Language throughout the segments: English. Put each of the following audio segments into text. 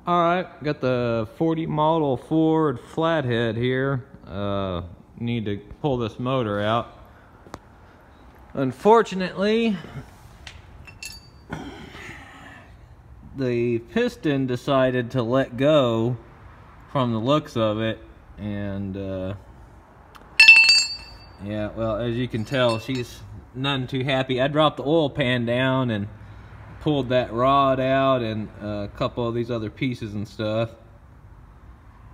Alright, got the 40 model Ford flathead here. Need to pull this motor out. Unfortunately, the piston decided to let go from the looks of it, and yeah, well, as you can tell, she's none too happy. I dropped the oil pan down and pulled that rod out and a couple of these other pieces and stuff.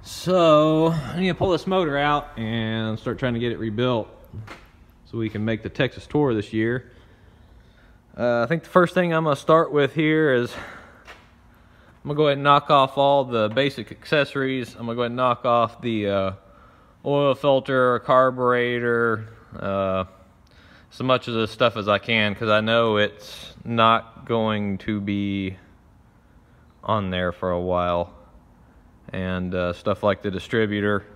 So I need to pull this motor out and start trying to get it rebuilt so we can make the Texas tour this year. I think the first thing I'm going to start with here is I'm going to go ahead and knock off all the basic accessories. I'm going to go ahead and knock off the oil filter, carburetor, so much of this stuff as I can, because I know it's not going to be on there for a while. And stuff like the distributor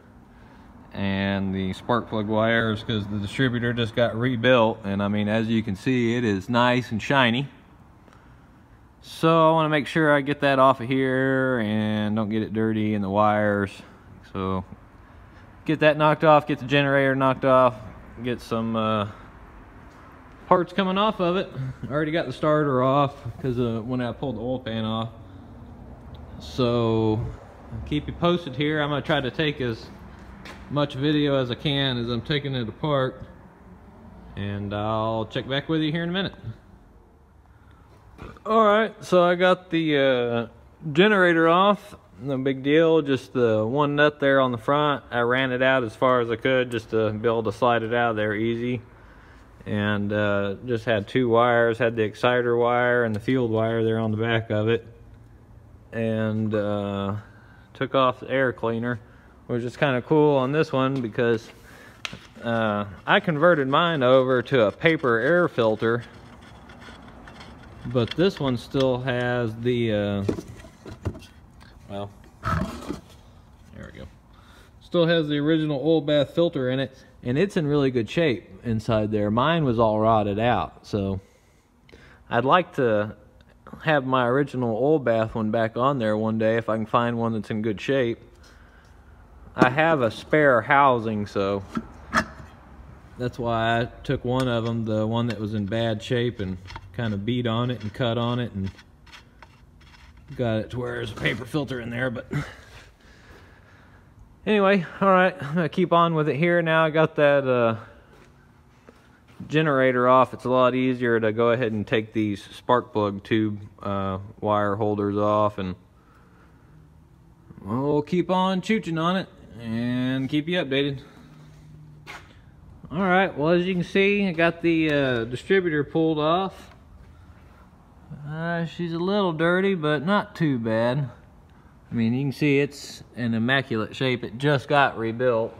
and the spark plug wires, because the distributor just got rebuilt, and I mean, as you can see, it is nice and shiny. So I want to make sure I get that off of here and don't get it dirty in the wires. So get that knocked off, get the generator knocked off, get some parts coming off of it. I already got the starter off because when I pulled the oil pan off. So I'll keep you posted here. I'm going to try to take as much video as I can as I'm taking it apart, and I'll check back with you here in a minute. Alright, so I got the generator off. No big deal, just the one nut there on the front. I ran it out as far as I could just to be able to slide it out of there easy. And just had two wires, had the exciter wire and the field wire there on the back of it. And took off the air cleaner, which is kind of cool on this one because I converted mine over to a paper air filter, but this one still has the well, there we go, still has the original oil bath filter in it, and it's in really good shape inside there. Mine was all rotted out, so I'd like to have my original oil bath one back on there one day if I can find one that's in good shape. I have a spare housing, so that's why I took one of them, the one that was in bad shape, and kind of beat on it and cut on it and got it to where there's a paper filter in there. But anyway, alright, I'm going to keep on with it here. Now I got that generator off. It's a lot easier to go ahead and take these spark plug tube wire holders off, and we'll keep on chooching on it and keep you updated. Alright, well, as you can see, I got the distributor pulled off. She's a little dirty, but not too bad. I mean, you can see it's in immaculate shape. It just got rebuilt.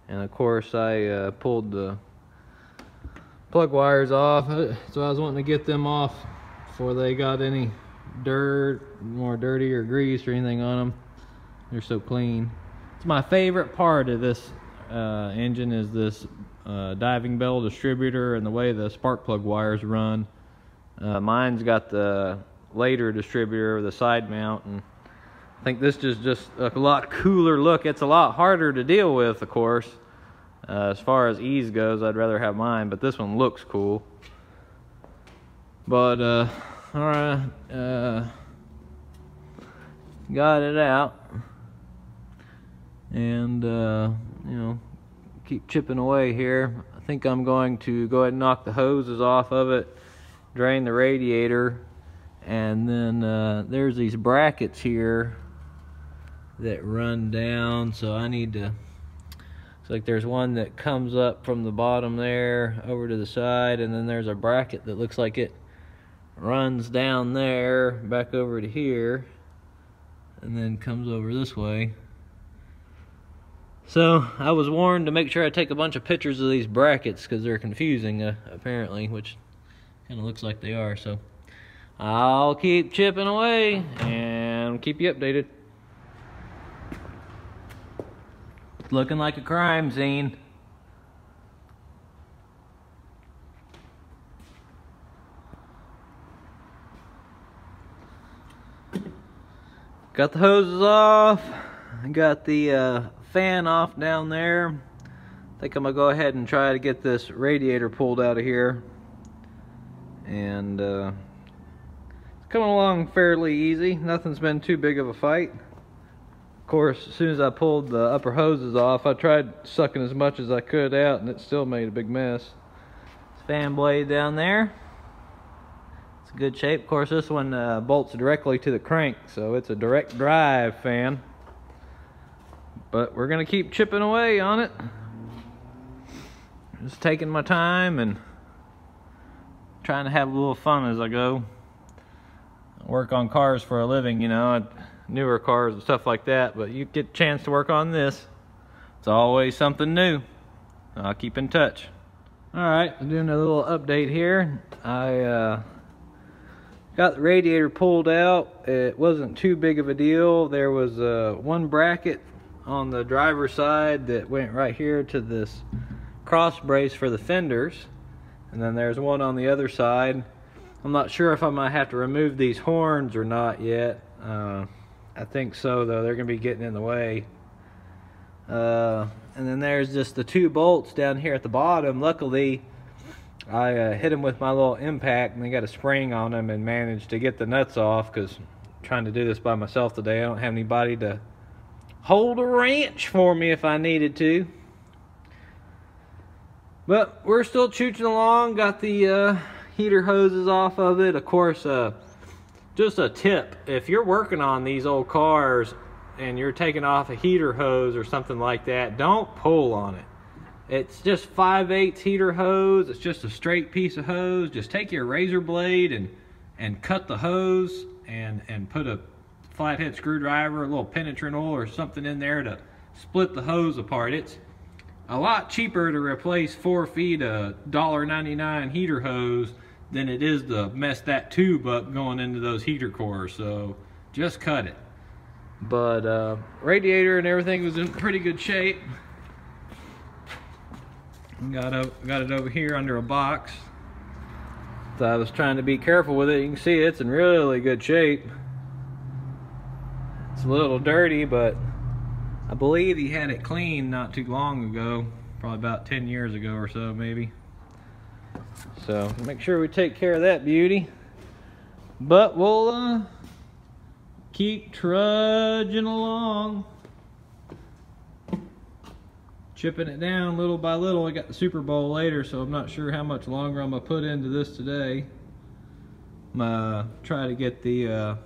And of course, I pulled the plug wires off, so I was wanting to get them off before they got any dirt, more dirty or grease or anything on them. They're so clean. It's my favorite part of this engine is this diving bell distributor and the way the spark plug wires run. Mine's got the later distributor, the side mount, and I think this is just a lot cooler look. It's a lot harder to deal with, of course. As far as ease goes, I'd rather have mine, but this one looks cool. But alright, got it out, and you know, keep chipping away here. I think I'm going to go ahead and knock the hoses off of it, drain the radiator, and then there's these brackets here that run down, so I need to, it's like there's one that comes up from the bottom there over to the side, and then there's a bracket that looks like it runs down there back over to here and then comes over this way. So I was warned to make sure I take a bunch of pictures of these brackets because they're confusing apparently, which kind of looks like they are. So I'll keep chipping away and keep you updated. It's looking like a crime scene. Got the hoses off. Got the fan off down there. I think I'm gonna go ahead and try to get this radiator pulled out of here. And it's coming along fairly easy. Nothing's been too big of a fight. Of course, as soon as I pulled the upper hoses off, I tried sucking as much as I could out, and it still made a big mess. Fan blade down there. It's in good shape. Of course, this one bolts directly to the crank, so it's a direct drive fan. But we're gonna keep chipping away on it. Just taking my time and trying to have a little fun as I go. I work on cars for a living, you know, newer cars and stuff like that, but you get a chance to work on this. It's always something new. I'll keep in touch. Alright, I'm doing a little update here. I got the radiator pulled out. It wasn't too big of a deal. There was one bracket on the driver's side that went right here to this cross brace for the fenders, and then there's one on the other side. I'm not sure if I might have to remove these horns or not yet. I think so, though. They're gonna be getting in the way. And then there's just the two bolts down here at the bottom. Luckily I hit them with my little impact, and they got a spring on them, and managed to get the nuts off, because I'm trying to do this by myself today. I don't have anybody to hold a wrench for me if I needed to. But we're still chooching along. Got the heater hoses off of it. Of course, just a tip, if you're working on these old cars and you're taking off a heater hose or something like that, don't pull on it. It's just 5/8 heater hose. It's just a straight piece of hose. Just take your razor blade and cut the hose, and put a flathead screwdriver, a little penetrant oil or something in there to split the hose apart. It's a lot cheaper to replace 4 feet of $1.99 heater hose than it is to mess that tube up going into those heater cores. So just cut it. But radiator and everything was in pretty good shape. Got it over here under a box. So I was trying to be careful with it. You can see it's in really good shape. It's a little dirty, but I believe he had it cleaned not too long ago, probably about 10 years ago or so, maybe. So make sure we take care of that beauty. But we'll keep trudging along, chipping it down little by little. I got the Super Bowl later, so I'm not sure how much longer I'm gonna put into this today. I'm gonna try to get the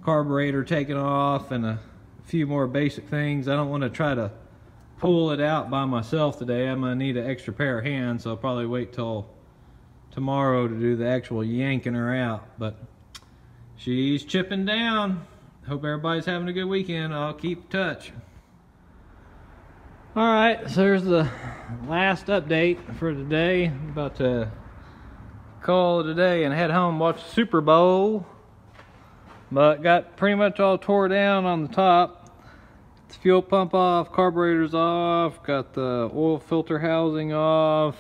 carburetor taken off and a few more basic things. I don't want to try to pull it out by myself today. I'm gonna need an extra pair of hands, so I'll probably wait till tomorrow to do the actual yanking her out. But she's chipping down. Hope everybody's having a good weekend. I'll keep in touch. Alright, so there's the last update for today. I'm about to call it a day and head home and watch the Super Bowl. But got pretty much all tore down on the top. The fuel pump off, carburetor's off, got the oil filter housing off,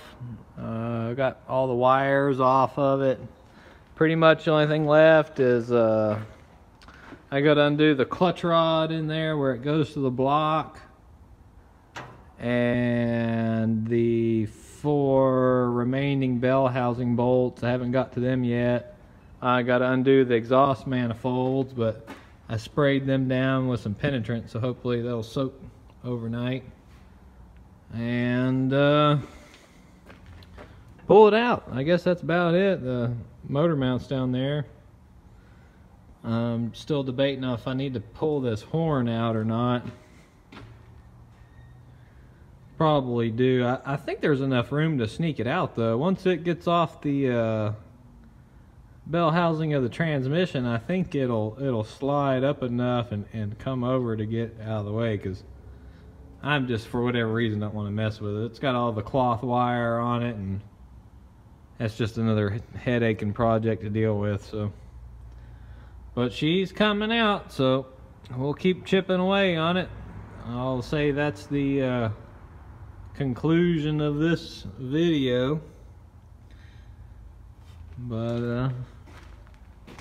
got all the wires off of it. Pretty much the only thing left is I got to undo the clutch rod in there where it goes to the block, and the 4 remaining bell housing bolts. I haven't got to them yet. I got to undo the exhaust manifolds, but I sprayed them down with some penetrant, so hopefully they'll soak overnight. And pull it out. I guess that's about it. The motor mount's down there. I'm still debating if I need to pull this horn out or not. Probably do. I think there's enough room to sneak it out, though. Once it gets off the bell housing of the transmission, I think it'll slide up enough and come over to get out of the way, because I'm just, for whatever reason, don't want to mess with it. It's got all the cloth wire on it, and that's just another headache and project to deal with. So, but she's coming out, so we'll keep chipping away on it. I'll say that's the conclusion of this video. But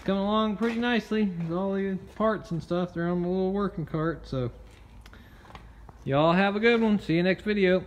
coming along pretty nicely. All the parts and stuff, they're on the little working cart. So y'all have a good one. See you next video.